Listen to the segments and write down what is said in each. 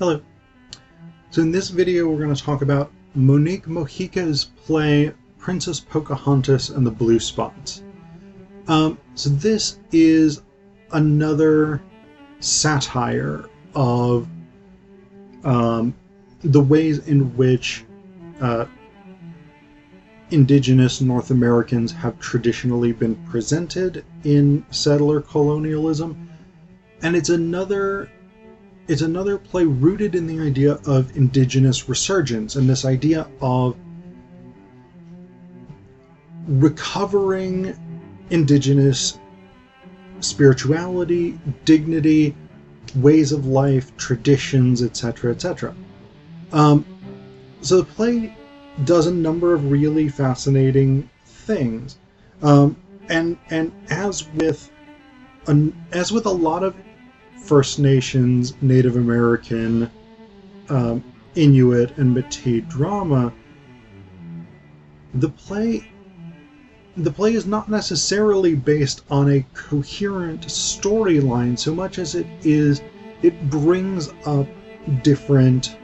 Hello. So in this video we're going to talk about Monique Mojica's play Princess Pocahontas and the Blue Spots. So this is another satire of the ways in which Indigenous North Americans have traditionally been presented in settler colonialism, and it's another play rooted in the idea of Indigenous resurgence and this idea of recovering Indigenous spirituality, dignity, ways of life, traditions, etc., etc. So the play does a number of really fascinating things, and as with a lot of First Nations, Native American, Inuit, and Métis drama, the play is not necessarily based on a coherent storyline so much as it brings up different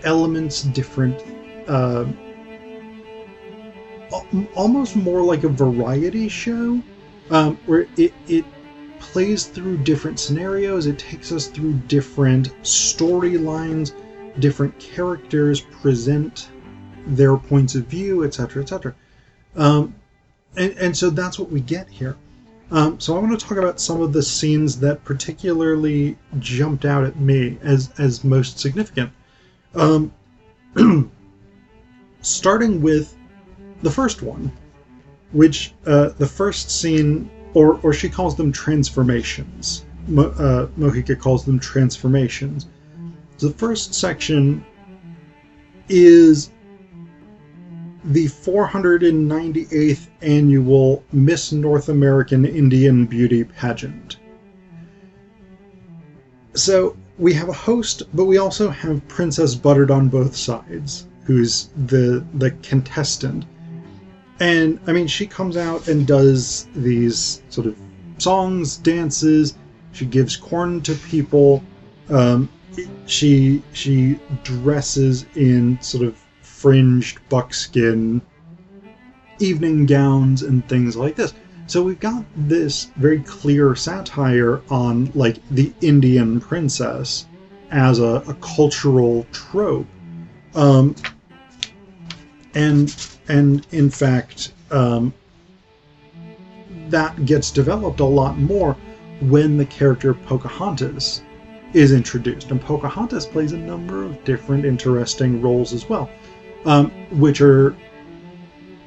elements, different almost more like a variety show, where it plays through different scenarios. It takes us through different storylines, different characters present their points of view, etc., etc. And so that's what we get here. So I want to talk about some of the scenes that particularly jumped out at me as most significant. Starting with the first one, which the first scene, or she calls them transformations. Mojica calls them transformations. The first section is the 498th annual Miss North American Indian Beauty Pageant. So we have a host, but we also have Princess Buttered on both sides, who's the contestant. And I mean, she comes out and does these sort of songs, dances. She gives corn to people. She dresses in sort of fringed buckskin evening gowns and things like this. So we've got this very clear satire on like the Indian princess as a cultural trope. And in fact, that gets developed a lot more when the character Pocahontas is introduced. And Pocahontas plays a number of different interesting roles as well,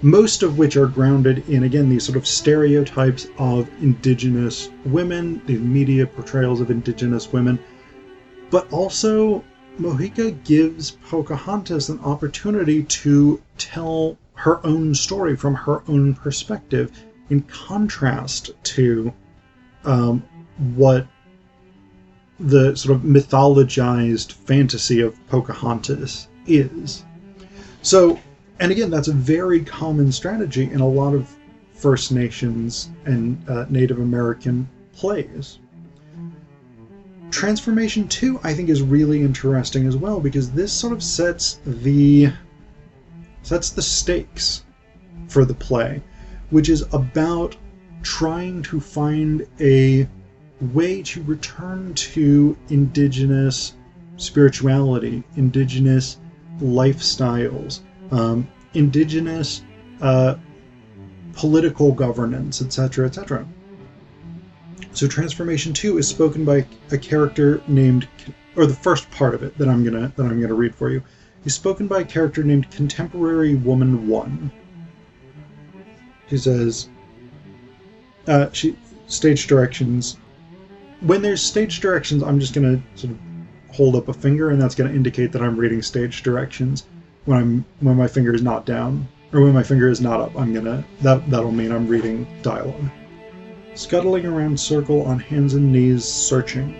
most of which are grounded in, again, these sort of stereotypes of Indigenous women, these media portrayals of Indigenous women. But also, Mojica gives Pocahontas an opportunity to tell her own story from her own perspective, in contrast to what the sort of mythologized fantasy of Pocahontas is. So, and again, that's a very common strategy in a lot of First Nations and Native American plays. Transformation 2, I think, is really interesting as well, because this sort of sets the stakes for the play, which is about trying to find a way to return to Indigenous spirituality, Indigenous lifestyles, Indigenous political governance, etc., etc. So Transformation 2 is spoken by a character named, or the first part of it that I'm gonna read for you, is spoken by a character named Contemporary Woman 1. She says, stage directions. When there's stage directions, I'm just gonna sort of hold up a finger, and that's gonna indicate that I'm reading stage directions. When my finger is not down, or when my finger is not up, that'll mean I'm reading dialogue. Scuttling around circle on hands and knees, searching.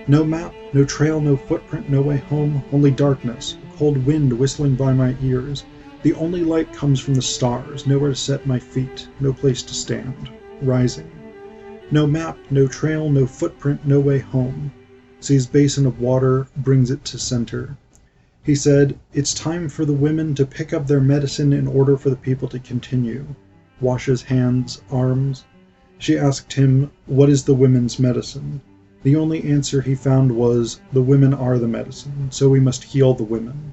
No map, no trail, no footprint, no way home, only darkness, a cold wind whistling by my ears. The only light comes from the stars, nowhere to set my feet, no place to stand. Rising. No map, no trail, no footprint, no way home. sees basin of water, brings it to center. He said, "It's time for the women to pick up their medicine in order for the people to continue." Washes hands, arms. She asked him, "What is the women's medicine?" The only answer he found was, "The women are the medicine, so we must heal the women."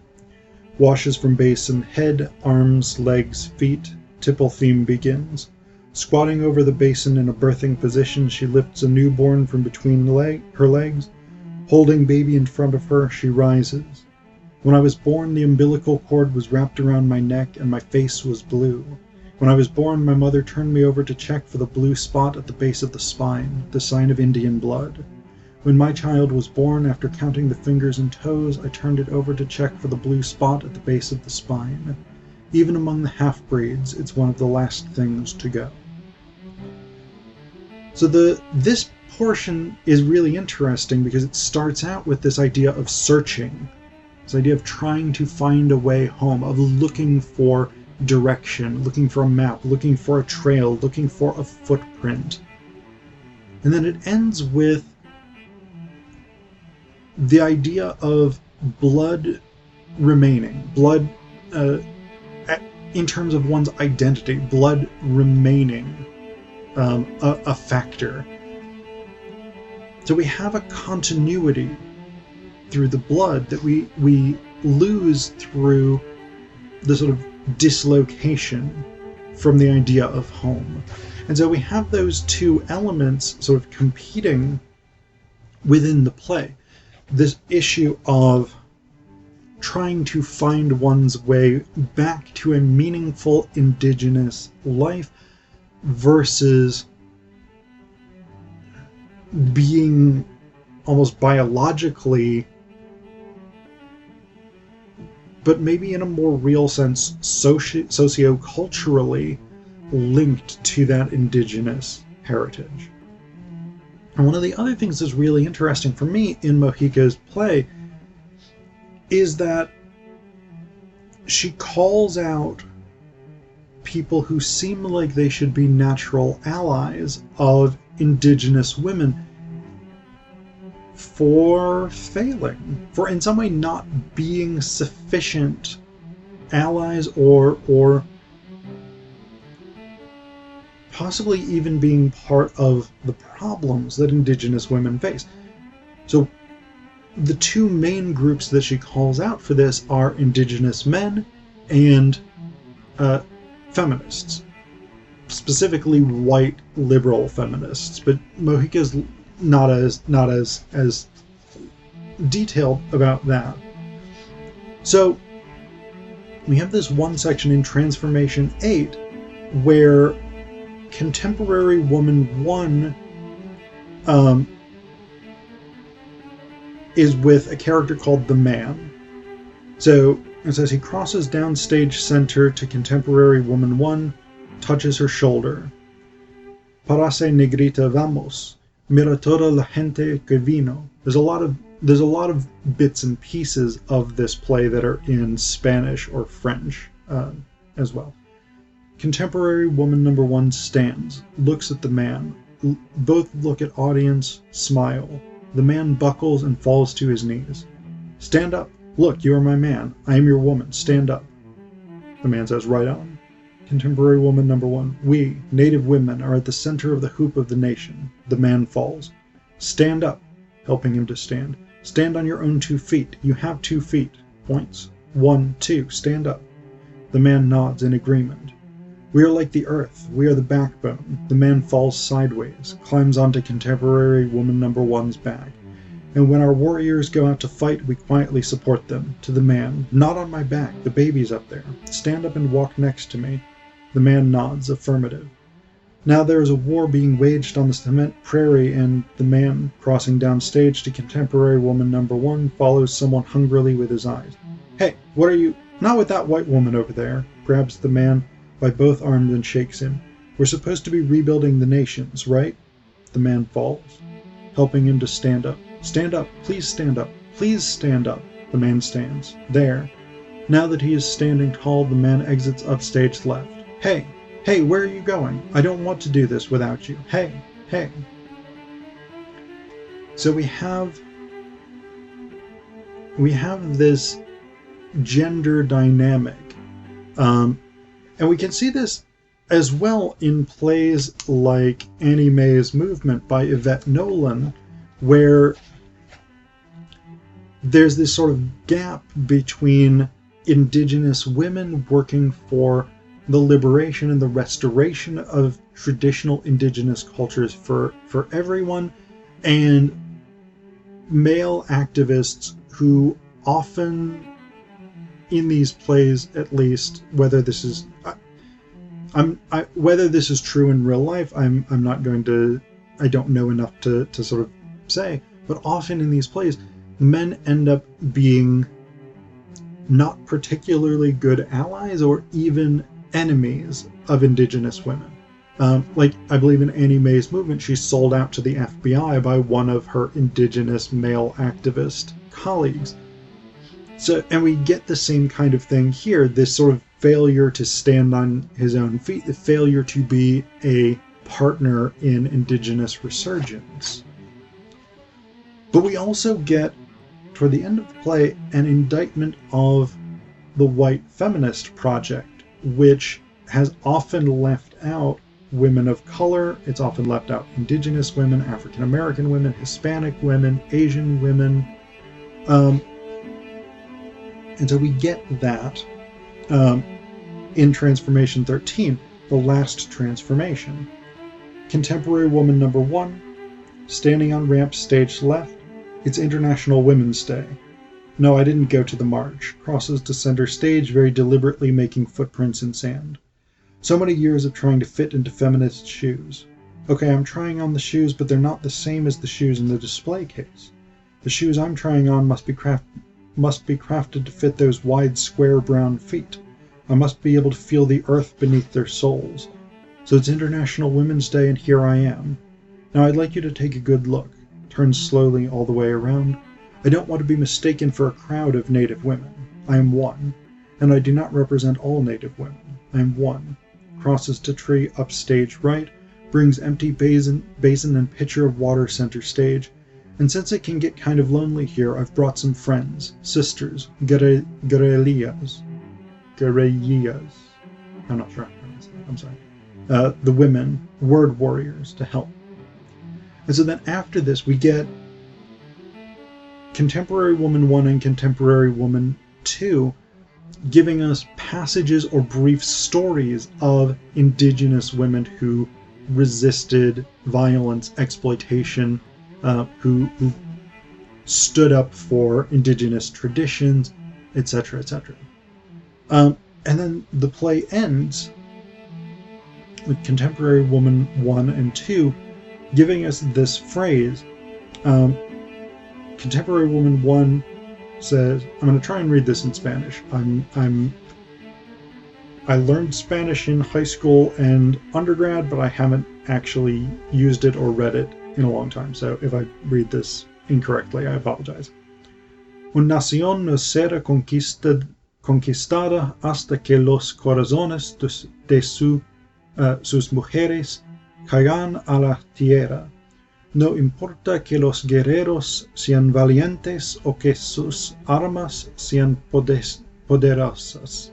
Washes from basin, head, arms, legs, feet. Tipple theme begins. Squatting over the basin in a birthing position, she lifts a newborn from between her legs. Holding baby in front of her, she rises. "When I was born, the umbilical cord was wrapped around my neck and my face was blue. When I was born, my mother turned me over to check for the blue spot at the base of the spine, the sign of Indian blood. When my child was born, after counting the fingers and toes, I turned it over to check for the blue spot at the base of the spine. Even among the half-breeds, it's one of the last things to go." So this portion is really interesting because it starts out with this idea of searching, this idea of trying to find a way home, of looking for direction, looking for a map, looking for a trail, looking for a footprint. And then it ends with the idea of blood remaining, blood in terms of one's identity, blood remaining a factor. So we have a continuity through the blood that we lose through the sort of dislocation from the idea of home. And so we have those two elements sort of competing within the play. This issue of trying to find one's way back to a meaningful Indigenous life versus being almost biologically, but maybe in a more real sense, socio-culturally linked to that Indigenous heritage. And one of the other things that's really interesting for me in Mojica's play is that she calls out people who seem like they should be natural allies of Indigenous women for failing, for in some way not being sufficient allies, or possibly even being part of the problems that Indigenous women face. So the two main groups that she calls out for this are Indigenous men and feminists, specifically white liberal feminists. But Mojica's not as detailed about that. So we have this one section in Transformation 8 where Contemporary Woman 1 is with a character called the Man. So it says he crosses down stage center to Contemporary Woman 1, touches her shoulder. Parase negrita vamos. Mira toda la gente que vino. There's a lot of bits and pieces of this play that are in Spanish or French as well. Contemporary Woman number 1 stands, looks at the Man. Both look at audience, smile. The Man buckles and falls to his knees. Stand up. Look, you are my man. I am your woman. Stand up. The Man says, right on. Contemporary Woman number 1. We, native women, are at the center of the hoop of the nation. The Man falls. Stand up. Helping him to stand. Stand on your own 2 feet. You have 2 feet. Points. 1, 2. Stand up. The Man nods in agreement. We are like the earth. We are the backbone. The Man falls sideways, climbs onto Contemporary Woman number 1's back. And when our warriors go out to fight, we quietly support them. To the Man, not on my back. The baby's up there. Stand up and walk next to me. The Man nods, affirmative. Now there is a war being waged on the cement prairie, and the Man, crossing downstage to Contemporary Woman number 1, follows someone hungrily with his eyes. Hey, what are you? Not with that white woman over there. Grabs the Man by both arms and shakes him. We're supposed to be rebuilding the nations, right? The Man falls, helping him to stand up. Stand up, please stand up, please stand up. The Man stands. There. Now that he is standing tall, the Man exits upstage left. Hey, hey, where are you going? I don't want to do this without you. Hey, hey. So we have we have this gender dynamic. And we can see this as well in plays like Annie Mae's Movement by Yvette Nolan, where there's this sort of gap between Indigenous women working for the liberation and the restoration of traditional Indigenous cultures for everyone, and male activists who often, in these plays at least, whether this is whether this is true in real life, I'm not going to, I don't know enough to sort of say, but often in these plays, men end up being not particularly good allies or even enemies of Indigenous women. Like, I believe in Annie Mae's Movement, she's sold out to the FBI by one of her Indigenous male activist colleagues. So, and we get the same kind of thing here, this sort of failure to stand on his own feet, the failure to be a partner in Indigenous resurgence. But we also get, toward the end of the play, an indictment of the white feminist project, which has often left out women of color, it's often left out Indigenous women, African American women, Hispanic women, Asian women. And so we get that in Transformation 13, the last transformation. Contemporary woman number 1, standing on ramp stage left. It's International Women's Day. No, I didn't go to the march. Crosses to center stage, very deliberately making footprints in sand. So many years of trying to fit into feminist shoes. Okay, I'm trying on the shoes, but they're not the same as the shoes in the display case. The shoes I'm trying on must be crafted to fit those wide, square brown feet. I must be able to feel the earth beneath their soles. So it's International Women's Day, and here I am. Now I'd like you to take a good look. Turn slowly all the way around. I don't want to be mistaken for a crowd of Native women. I am one, and I do not represent all Native women. I am one. Crosses to tree up stage right, brings empty basin and pitcher of water center stage, and since it can get kind of lonely here, I've brought some friends, sisters, guerrillas. I'm not sure how to pronounce that, I'm sorry. The women, word warriors, to help. And so then after this, we get Contemporary Woman 1 and Contemporary Woman 2 giving us passages or brief stories of Indigenous women who resisted violence, exploitation, who stood up for Indigenous traditions, etc., etc. And then the play ends with Contemporary Woman 1 and 2 giving us this phrase. Contemporary Woman 1 says, I'm going to try and read this in Spanish. I learned Spanish in high school and undergrad, but I haven't actually used it or read it in a long time. So if I read this incorrectly, I apologize. Una nación no será conquistada hasta que los corazones de sus mujeres caigan a la tierra. No importa que los guerreros sean valientes o que sus armas sean poderosas.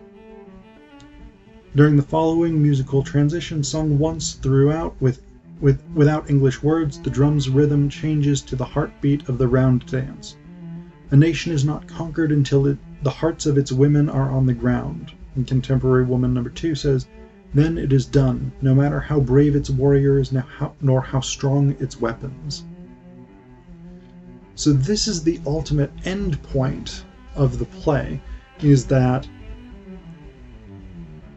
During the following musical transition, sung once throughout without English words, the drum's rhythm changes to the heartbeat of the round dance. A nation is not conquered until the hearts of its women are on the ground. And Contemporary Woman number 2 says, then it is done, no matter how brave its warriors, nor how strong its weapons. So this is the ultimate end point of the play, is that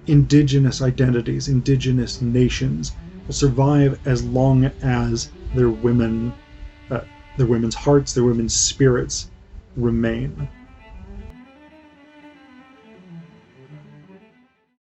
Indigenous identities, Indigenous nations will survive as long as their women's hearts, their women's spirits remain.